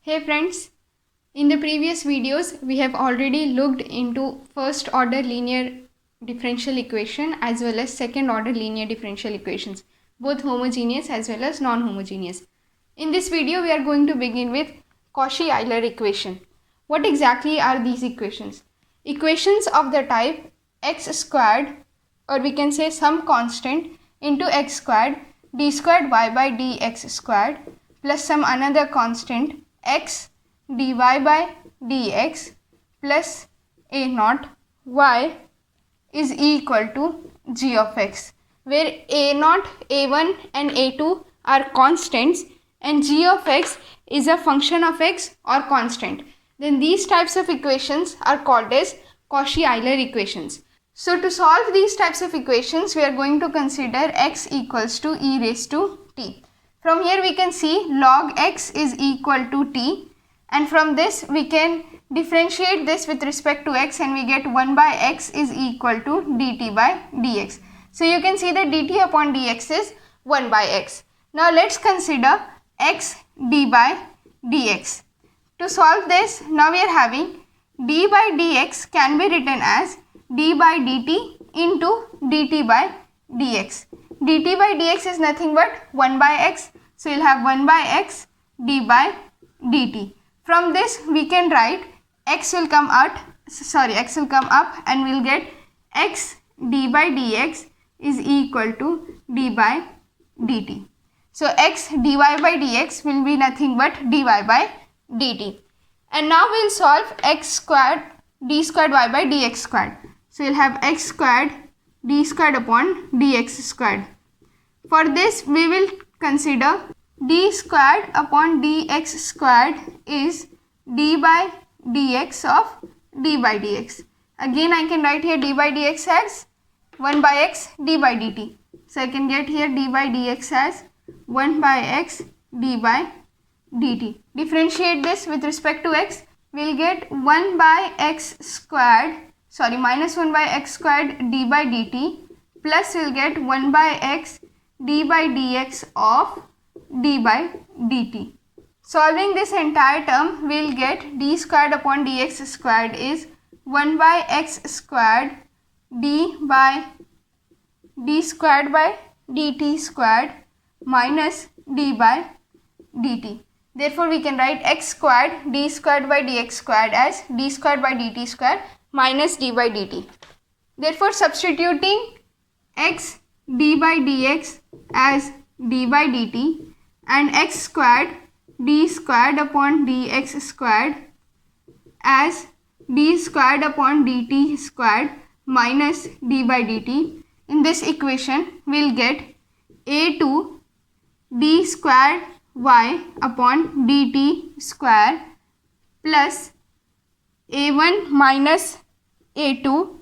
Hey friends, in the previous videos we have already looked into first order linear differential equation as well as second order linear differential equations, both homogeneous as well as non-homogeneous. In this video we are going to begin with Cauchy-Euler equation. What exactly are these equations? Equations of the type x squared, or we can say some constant, into x squared d squared y by dx squared plus some another constant x dy by dx plus a naught y is equal to g of x, where a naught, a1 and a2 are constants and g of x is a function of x or constant. Then these types of equations are called as Cauchy-Euler equations. So to solve these types of equations, we are going to consider x equals to e raised to t. From here we can see log x is equal to t, and from this we can differentiate this with respect to x and we get 1 by x is equal to dt by dx. So you can see that dt upon dx is 1 by x. Now let's consider x d by dx. To solve this, now we are having d by dx can be written as d by dt into dt by dx. dt by dx is nothing but 1 by x. So you'll have 1 by x d by dt. From this we can write x will come up and we'll get x d by dx is equal to d by dt. So x dy by dx will be nothing but dy by dt. And now we'll solve x squared d squared y by dx squared. So you'll have x squared d squared upon dx squared. For this we will consider d squared upon dx squared is d by dx of d by dx. Again I can write here d by dx as 1 by x d by dt. So I can get here d by dx as 1 by x d by dt. Differentiate this with respect to x. We'll get 1 by x squared, minus 1 by x squared d by dt, plus we'll get 1 by x d by dx of d by dt. Solving this entire term, we'll get d squared upon dx squared is 1 by x squared d squared by dt squared minus d by dt. Therefore, we can write x squared d squared by dx squared as d squared by dt squared minus d by dt. Therefore, substituting x d by dx as d by dt and x squared d squared upon dx squared as d squared upon dt squared minus d by dt. In this equation, we'll get a2 d squared y upon dt square plus a1 minus a2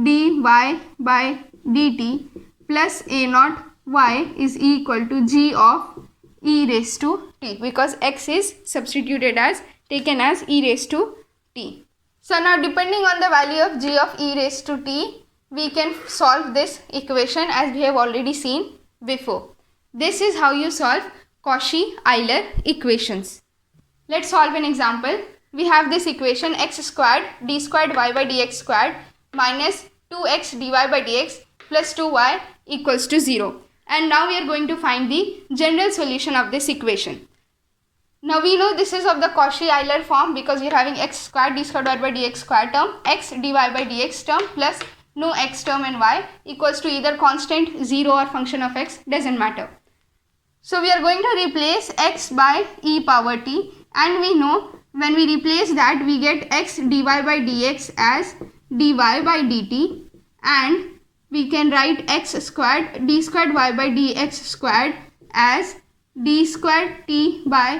dy by dt plus a naught y is equal to g of e raised to t, because x is substituted as taken as e raised to t. So now depending on the value of g of e raised to t, we can solve this equation as we have already seen before. This is how you solve Cauchy-Euler equations. Let's solve an example. We have this equation x squared d squared y by dx squared minus 2x dy by dx plus 2y equals to 0. And now we are going to find the general solution of this equation. Now we know this is of the Cauchy-Euler form because we are having x squared d squared y by dx squared term, x dy by dx term plus no x term and y equals to either constant, 0 or function of x, doesn't matter. So we are going to replace x by e power t, and we know when we replace that we get x dy by dx as dy by dt, and we can write x squared d squared y by dx squared as d squared y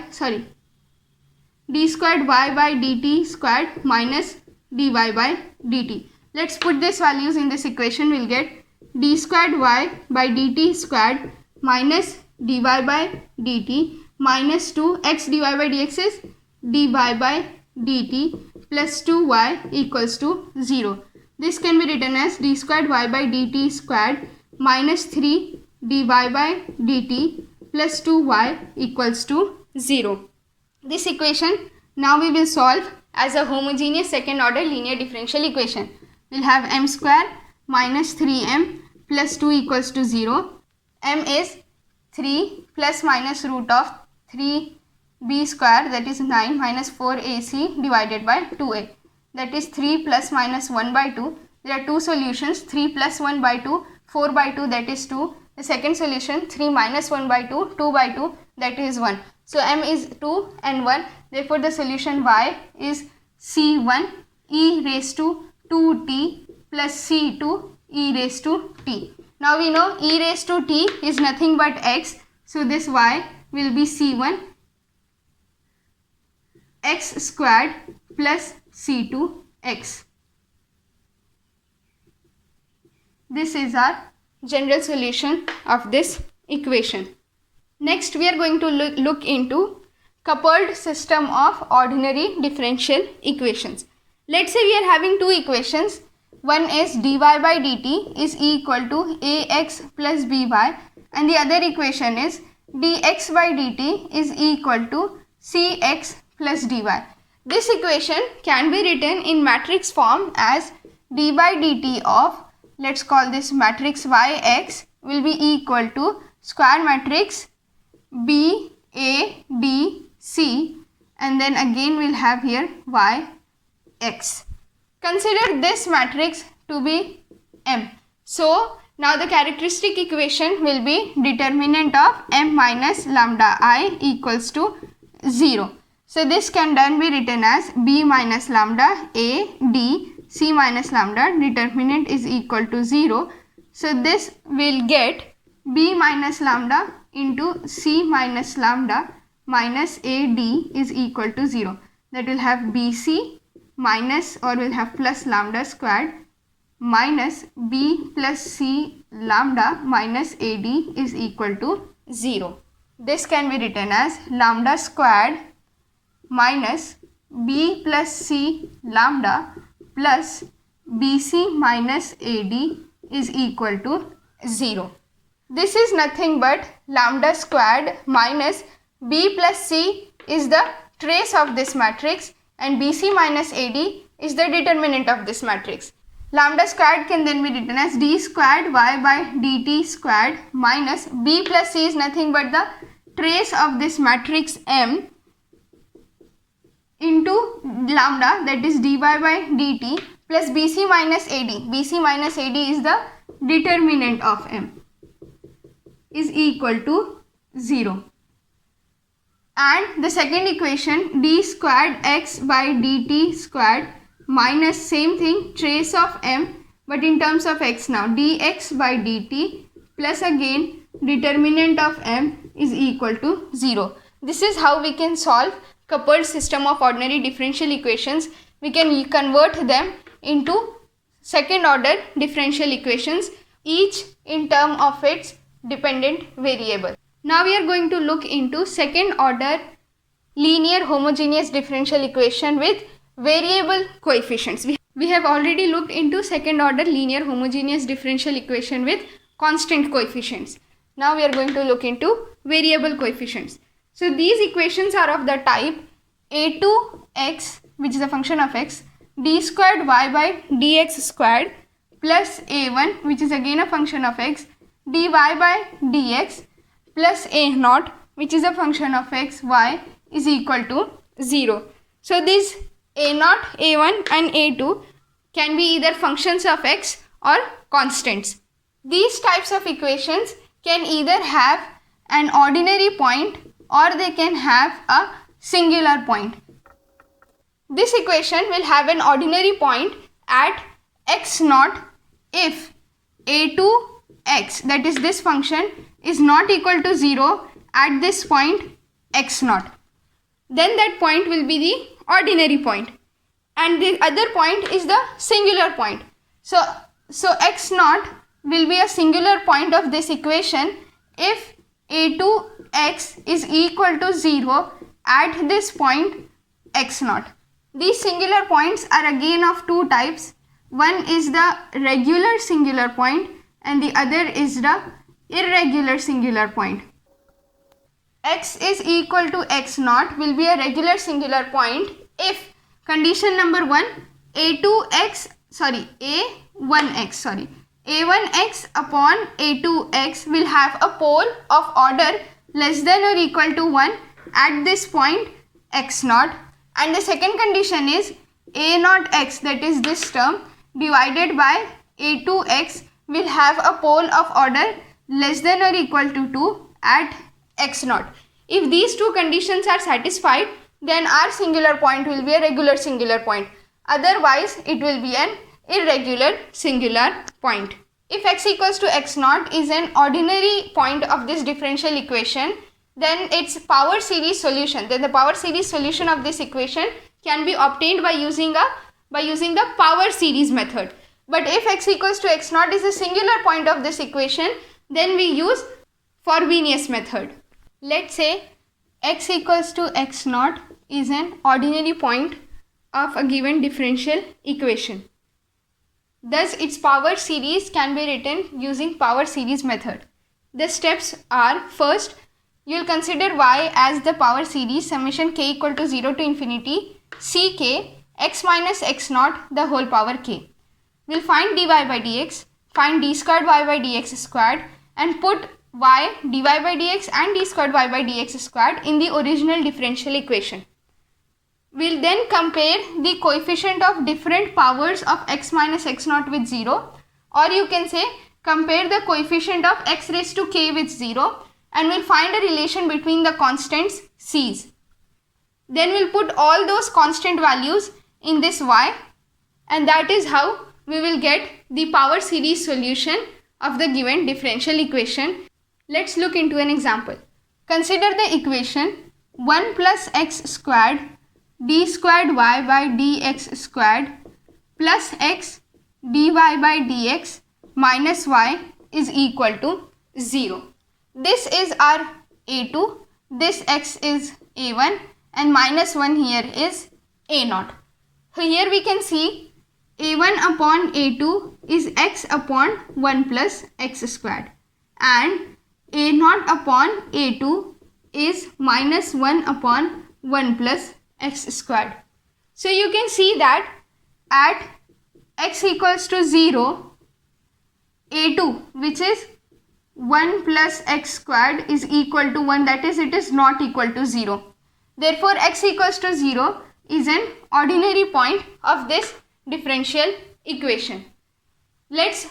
by dt squared minus dy by dt. Let's put these values in this equation. We'll get d squared y by dt squared minus dy by dt minus 2x dy by dx is dy by dt plus 2y equals to 0. This can be written as d squared y by dt squared minus 3 dy by dt plus 2y equals to 0. This equation now we will solve as a homogeneous second order linear differential equation. We'll have m square minus 3m plus 2 equals to 0. M is 3 plus minus root of 3b square, that is 9, minus 4ac divided by 2a, that is 3 plus minus 1 by 2. There are two solutions, 3 plus 1 by 2, 4 by 2, that is 2. The second solution, 3 minus 1 by 2, 2 by 2, that is 1. So m is 2 and 1. Therefore the solution y is c1 e raised to 2t plus c2 e raised to t. Now we know e raised to t is nothing but x. So this y will be c1 x squared plus c2 x. This is our general solution of this equation. Next we are going to look into coupled system of ordinary differential equations. Let's say we are having two equations. One is dy by dt is equal to ax plus by, and the other equation is dx by dt is equal to cx plus dy. This equation can be written in matrix form as d by dt of, let's call this matrix yx, will be equal to square matrix b a d c, and then again we'll have here yx. Consider this matrix to be M. So now the characteristic equation will be determinant of m minus lambda I equals to 0. So this can then be written as b minus lambda a d c minus lambda, determinant is equal to 0. So this will get b minus lambda into c minus lambda minus ad is equal to 0. That will have bc minus, or will have plus lambda squared minus b plus c lambda minus ad is equal to 0. This can be written as lambda squared minus b plus c lambda plus bc minus ad is equal to 0. This is nothing but lambda squared minus b plus c is the trace of this matrix, and bc minus ad is the determinant of this matrix. Lambda squared can then be written as d squared y by dt squared minus b plus c is nothing but the trace of this matrix M into lambda, that is dy by dt, plus bc minus ad. Bc minus ad is the determinant of M, is equal to 0. And the second equation, d squared x by dt squared minus same thing, trace of m, but in terms of x now, dx by dt plus again determinant of m is equal to 0. This is how we can solve coupled system of ordinary differential equations. We can convert them into second order differential equations, each in term of its dependent variable. Now we are going to look into second order linear homogeneous differential equation with variable coefficients. We have already looked into second order linear homogeneous differential equation with constant coefficients. Now we are going to look into variable coefficients. So these equations are of the type a2x, which is a function of x, d squared y by dx squared plus a1, which is again a function of x, dy by dx plus a naught, which is a function of x, y is equal to 0. So these a naught, a1 and a2 can be either functions of x or constants. These types of equations can either have an ordinary point or they can have a singular point. This equation will have an ordinary point at x naught if a2x, that is this function, is not equal to 0 at this point x naught. Then that point will be the ordinary point, and the other point is the singular point. So x naught will be a singular point of this equation if a2x is equal to 0 at this point x naught. These singular points are again of two types. One is the regular singular point and the other is the irregular singular point. x is equal to x naught will be a regular singular point if condition number 1, a1x upon a2x will have a pole of order less than or equal to 1 at this point x naught, and the second condition is a naught x, that is this term, divided by a2x will have a pole of order less than or equal to 2 at x naught. If these two conditions are satisfied, then our singular point will be a regular singular point. Otherwise, it will be an irregular singular point. If x equals to x naught is an ordinary point of this differential equation, then its power series solution, then the power series solution of this equation can be obtained by using the power series method. But if x equals to x naught is a singular point of this equation, then we use Frobenius method. Let's say x equals to x naught is an ordinary point of a given differential equation. Thus, its power series can be written using power series method. The steps are: first, you will consider y as the power series summation k equal to 0 to infinity ck x minus x naught the whole power k. We will find dy by dx, find d squared y by dx squared, and put y dy by dx and d squared y by dx squared in the original differential equation. We will then compare the coefficient of different powers of x minus x naught with 0, or you can say compare the coefficient of x raised to k with 0, and we will find a relation between the constants c's. Then we will put all those constant values in this y, and that is how we will get the power series solution of the given differential equation. Let's look into an example. Consider the equation 1 plus x squared d squared y by dx squared plus x dy by dx minus y is equal to 0. This is our a2, this x is a1, and minus 1 here is a naught. So here we can see a1 upon a2 is x upon 1 plus x squared, and a naught upon a2 is minus 1 upon 1 plus x squared. So you can see that at x equals to 0, a2, which is 1 plus x squared, is equal to 1, that is, it is not equal to 0. Therefore, x equals to 0 is an ordinary point of this differential equation. Let's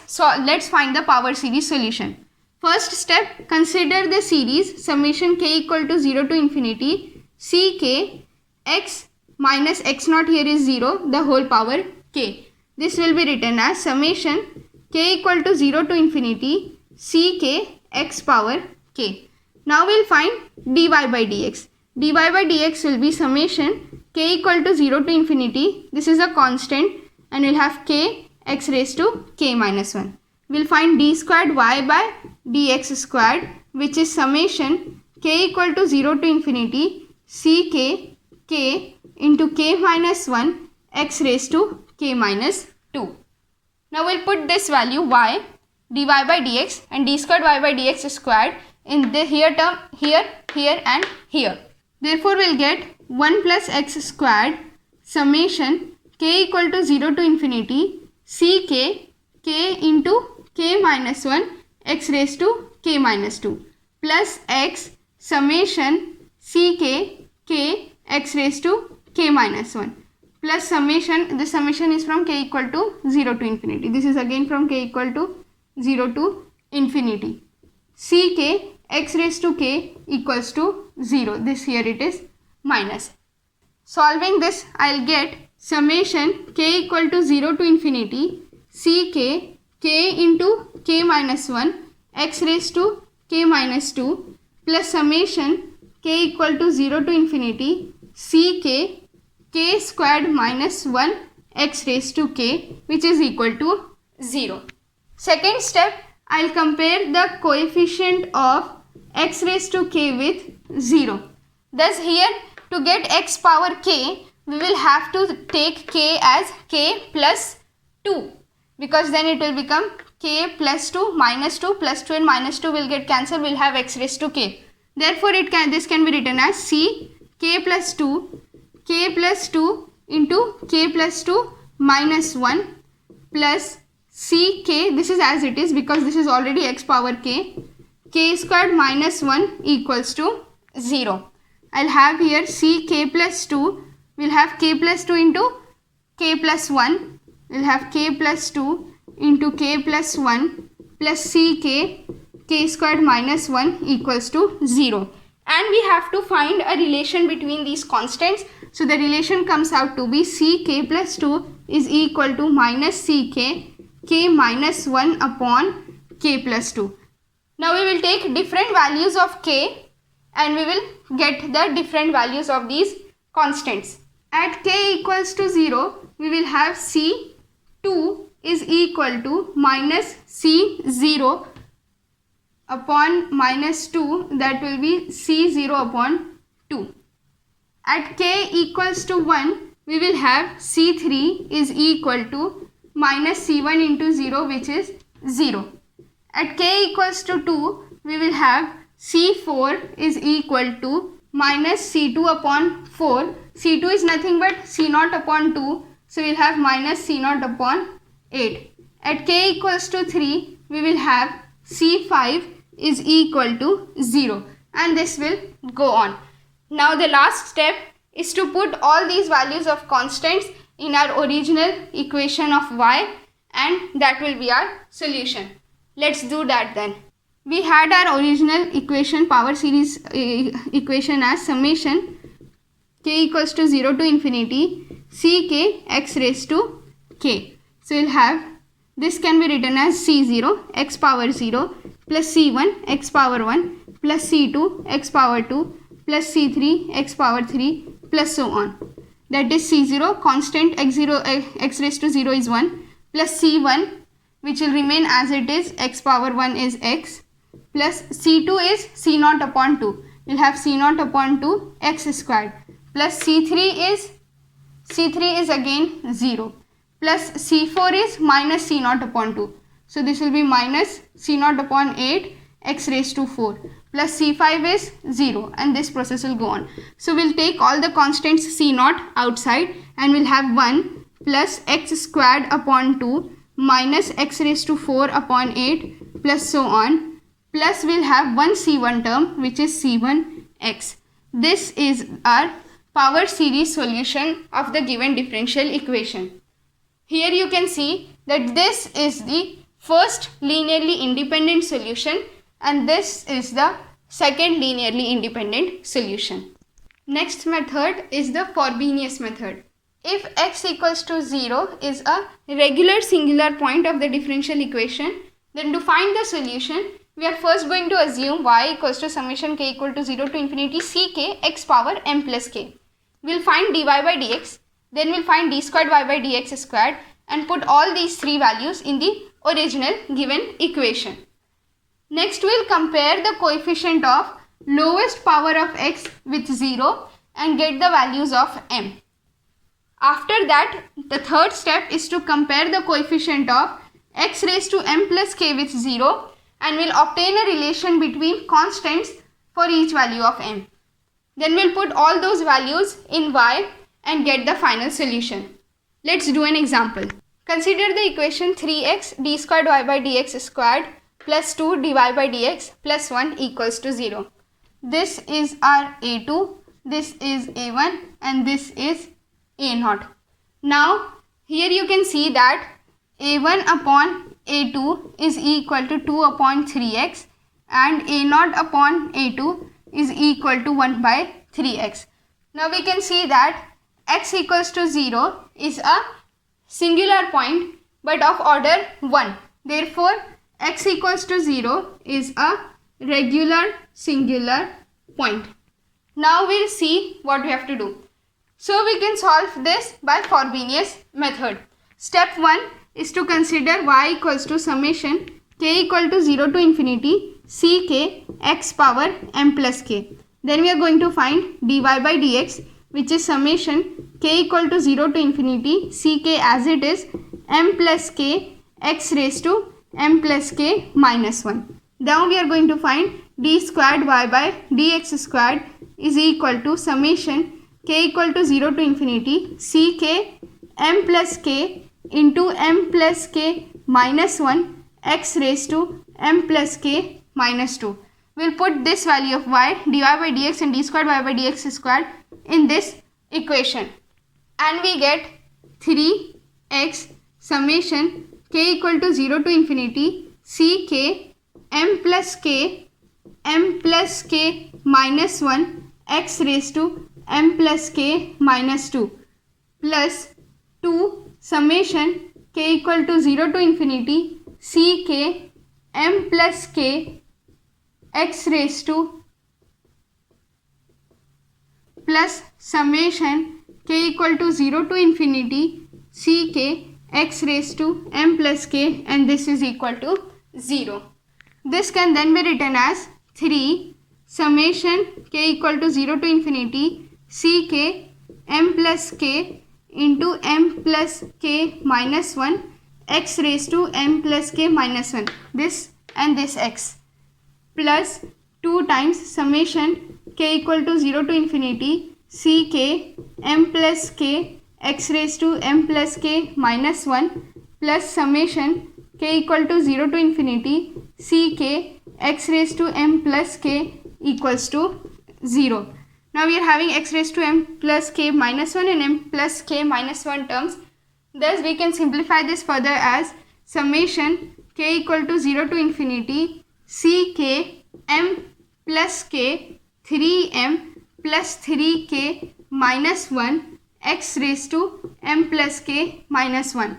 find the power series solution. First step, consider the series summation k equal to 0 to infinity ck x minus x naught, here is 0, the whole power k. This will be written as summation k equal to 0 to infinity ck x power k. Now we will find dy by dx. dy by dx will be summation k equal to 0 to infinity, this is a constant, and we will have k x raised to k minus 1. We will find d squared y by dx squared, which is summation k equal to 0 to infinity ck k into k minus 1 x raised to k minus 2. Now we will put this value y dy by dx and d squared y by dx squared in the here term, here, and here. Therefore, we will get 1 plus x squared summation k equal to 0 to infinity ck k into k minus 1 x raised to k minus 2 plus x summation ck k x raised to k minus 1 plus summation, the summation is from k equal to 0 to infinity. This is again from k equal to 0 to infinity. ck x raised to k equals to 0. This here it is minus. Solving this, I will get summation k equal to 0 to infinity ck k into k minus 1 x raised to k minus 2 plus summation k equal to 0 to infinity ck k squared minus 1 x raised to k, which is equal to 0. Second step, I will compare the coefficient of x raised to k with 0. Thus here, to get x power k, we will have to take k as k plus 2, because then it will become k plus 2 minus 2 plus 2 and minus 2 will get cancelled, we will have x raised to k. Therefore, this can be written as c k plus 2 into k plus 2 minus 1 plus c k, this is as it is because this is already x power k squared minus 1 equals to 0. I'll have here c k plus 2, we'll have k plus 2 into k plus 1, we'll have k plus 2 into k plus 1 plus c k squared minus 1 equals to 0. And we have to find a relation between these constants. So the relation comes out to be c k plus 2 is equal to minus c k minus 1 upon k plus 2. Now we will take different values of k and we will get the different values of these constants. At k equals to 0, we will have c2 is equal to minus c0 upon minus 2, that will be c0 upon 2. At k equals to 1, we will have c3 is equal to minus c1 into 0, which is 0. At k equals to 2, we will have c4 is equal to minus c2 upon 4. c2 is nothing but c0 upon 2, so we will have minus c0 upon 8. At k equals to 3, we will have c5 is equal to 0, and this will go on. Now the last step is to put all these values of constants in our original equation of y, and that will be our solution. Let's do that then. We had our original equation, power series equation, as summation k equals to 0 to infinity ck x raised to k. So we'll have, this can be written as c0 x power 0 plus c1 x power 1 plus c2 x power 2 plus c3 x power 3 plus so on. That is c0 constant x raised to 0 is 1 plus c1, which will remain as it is, x power 1 is x, plus c2 is c0 upon 2. We'll have c0 upon 2 x squared plus c3 is again 0 plus c4 is minus c0 upon 2. So this will be minus c0 upon 8 x raised to 4 plus c5 is 0, and this process will go on. So we'll take all the constants c0 outside and we'll have 1 plus x squared upon 2 minus x raised to 4 upon 8 plus so on, plus we'll have one c1 term, which is c1x. This is our power series solution of the given differential equation. Here you can see that this is the first linearly independent solution and this is the second linearly independent solution. Next method is the Frobenius method. If x equals to 0 is a regular singular point of the differential equation, then to find the solution, we are first going to assume y equals to summation k equal to 0 to infinity ck x power m plus k. We will find dy by dx, then we will find d squared y by dx squared, and put all these three values in the original given equation. Next we will compare the coefficient of lowest power of x with 0 and get the values of m. After that, the third step is to compare the coefficient of x raised to m plus k with 0 and we'll obtain a relation between constants for each value of m. Then we'll put all those values in y and get the final solution. Let's do an example. Consider the equation 3x d squared y by dx squared plus 2 dy by dx plus 1 equals to 0. This is our a2, this is a1 and this is a0. Now here you can see that a1 upon a2 is equal to 2 upon 3x and a0 upon a2 is equal to 1 by 3x. Now we can see that x equals to 0 is a singular point but of order 1. Therefore, x equals to 0 is a regular singular point. Now we'll see what we have to do. So we can solve this by Frobenius method. Step 1 is to consider y equals to summation k equal to 0 to infinity ck x power m plus k. Then we are going to find dy by dx, which is summation k equal to 0 to infinity ck as it is m plus k x raised to m plus k minus 1. Now we are going to find d squared y by dx squared is equal to summation k equal to 0 to infinity ck m plus k into m plus k minus 1 x raised to m plus k minus 2. We'll put this value of y, dy by dx and d squared y by dx squared in this equation. And we get 3x summation k equal to 0 to infinity ck m plus k minus 1 x raised to m plus k minus 2 plus 2 summation k equal to 0 to infinity ck m plus k x raised to plus summation k equal to 0 to infinity ck x raised to m plus k, and this is equal to 0. This can then be written as 3 summation k equal to 0 to infinity ck m plus k into m plus k minus 1 x raised to m plus k minus 1, this and this x, plus 2 times summation k equal to 0 to infinity ck m plus k x raised to m plus k minus 1 plus summation k equal to 0 to infinity ck x raised to m plus k equals to 0. Now we are having x raised to m plus k minus 1 and m plus k minus 1 terms. Thus we can simplify this further as summation k equal to 0 to infinity ck m plus k 3m plus 3k minus 1 x raised to m plus k minus 1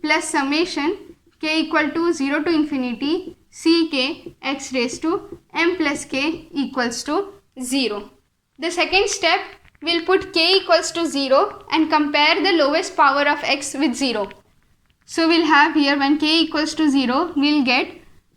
plus summation k equal to 0 to infinity ck x raised to m plus k equals to 0. The second step, we'll put k equals to 0 and compare the lowest power of x with 0. So we'll have here when k equals to 0, we'll get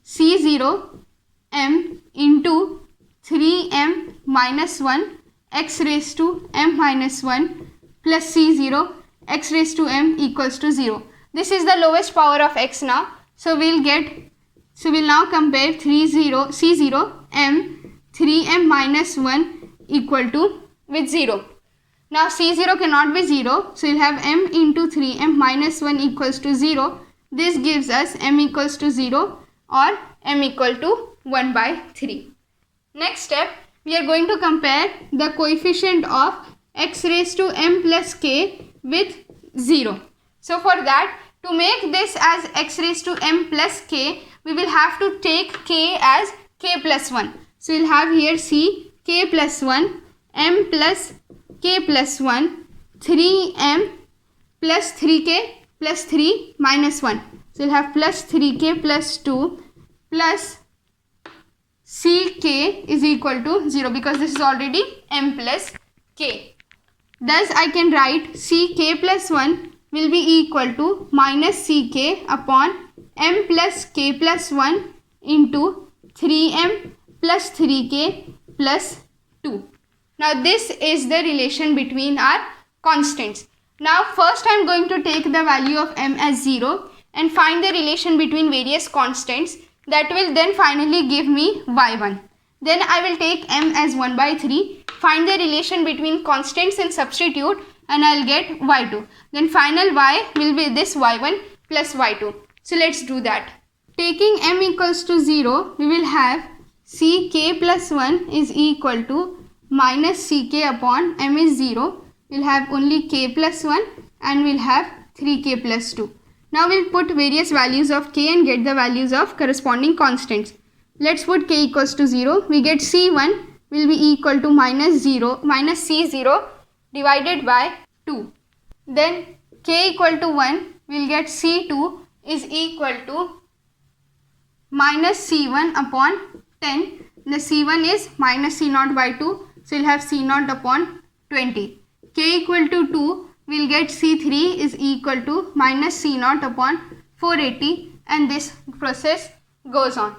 c0 m into 3m minus 1 x raised to m minus 1 plus c0 x raised to m equals to 0. This is the lowest power of x now. So we'll now compare c0 m 3m minus 1 equal to with 0. Now c0 cannot be 0, so we'll have m into 3m minus 1 equals to 0. This gives us m equals to 0 or m equal to 1 by 3. Next step, we are going to compare the coefficient of x raised to m plus k with 0. So for that, to make this as x raised to m plus k, we will have to take k as k plus 1. So we'll have here c k plus 1 m plus k plus 1 3m plus 3k plus 3 minus 1. So we'll have plus 3k plus 2 plus ck is equal to 0 because this is already m plus k. Thus I can write ck plus 1 will be equal to minus ck upon m plus k plus 1 into 3m plus 3k plus 2. Now this is the relation between our constants. Now first I am going to take the value of m as 0 and find the relation between various constants. That will then finally give me y1. Then I will take m as 1 by 3, find the relation between constants and substitute, and I will get y2. Then final y will be this y1 plus y2. So let's do that. Taking m equals to 0, we will have ck plus 1 is equal to minus ck upon m is 0. We'll have only k plus 1 and we'll have 3k plus 2. Now we'll put various values of k and get the values of corresponding constants. Let's put k equals to 0. We get c1 will be equal to minus c0 divided by 2. Then k equal to 1, we'll get c2 is equal to minus c1 upon 10. The c1 is minus c0 by 2. So we'll have c0 upon 20. K equal to 2, we'll get c3 is equal to minus c0 upon 480, and this process goes on.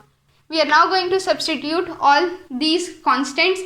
We are now going to substitute all these constants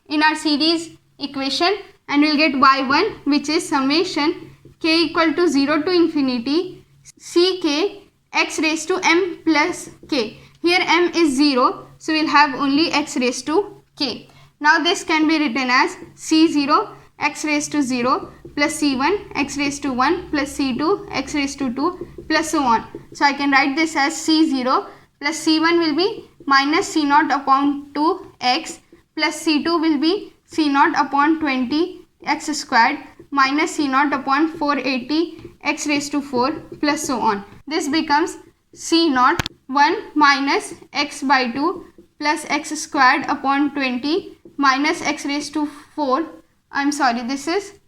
in our series equation and we'll get y1, which is summation k equal to 0 to infinity ck x raised to m plus k. Here m is 0, So we'll have only x raised to k. Now this can be written as C0 x raised to 0 plus C1 x raised to 1 plus C2 x raised to 2 plus so on. So I can write this as C0 plus C1 will be minus C0 upon 2x plus C2 will be C0 upon 20 x squared minus C0 upon 480 x raised to 4 plus so on. This becomes C0 1 minus x by 2 plus x squared upon 20 minus x raised to 4. This is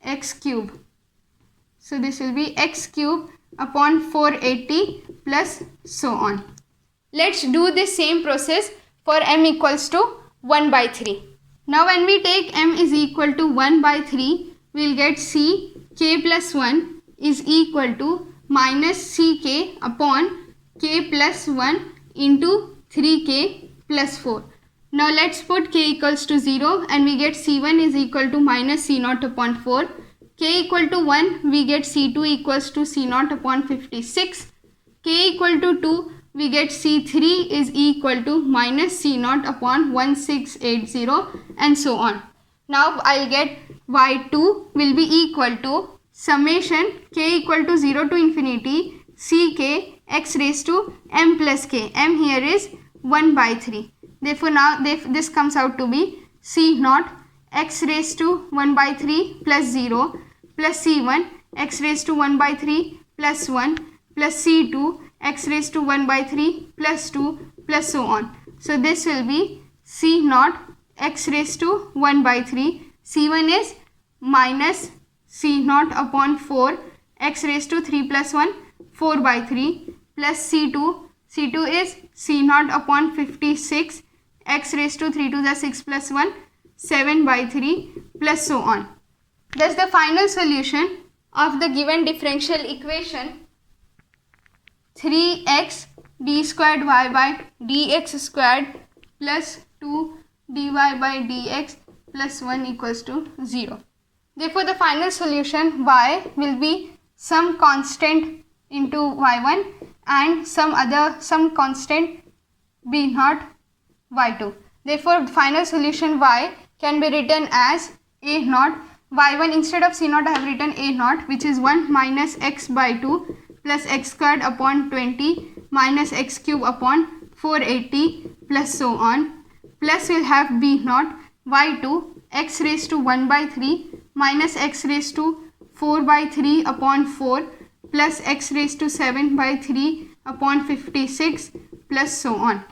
x cube. So this will be x cube upon 480 plus so on. Let's do the same process for m equals to 1 by 3. Now when we take m is equal to 1 by 3, we will get c k plus 1 is equal to minus ck upon k plus 1 into 3k plus 4. Now let's put k equals to 0 and we get c1 is equal to minus c0 upon 4. K equal to 1, we get c2 equals to c0 upon 56. K equal to 2, we get c3 is equal to minus c0 upon 1680 and so on. Now I'll get y2 will be equal to summation k equal to 0 to infinity ck x raised to m plus k. M here is 1 by 3. Therefore now this comes out to be c0 x raised to 1 by 3 plus 0 plus c1 x raised to 1 by 3 plus 1 plus c2 x raised to 1 by 3 plus 2 plus so on. So this will be c0 x raised to 1 by 3. c1 is minus c0 upon 4 x raised to 3 plus 1 4 by 3 plus c2 is c0 upon 56 x raised to 3 to the 6 plus 1 7 by 3 plus so on. Thus the final solution of the given differential equation 3x d squared y by dx squared plus 2 dy by dx plus 1 equals to 0. Therefore the final solution y will be some constant into y1 and some constant b0 y2. Therefore final solution y can be written as a0 y1 instead of c0 I have written a0 which is 1 minus x by 2 plus x squared upon 20 minus x cube upon 480 plus so on plus we'll have b0 y2 x raised to 1 by 3 minus x raised to 4 by 3 upon 4 plus x raised to 7 by 3 upon 56 plus so on.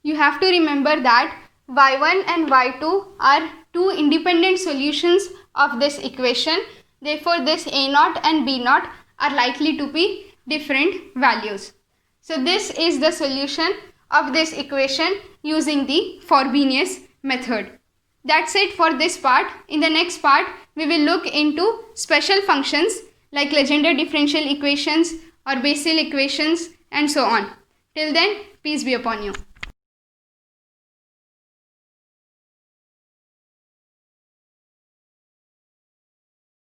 You have to remember that y1 and y2 are two independent solutions of this equation. Therefore this a0 and b0 are likely to be different values. So this is the solution of this equation using the Frobenius method. That's it for this part. In the next part, we will look into special functions like Legendre differential equations or Bessel equations and so on. Till then, peace be upon you.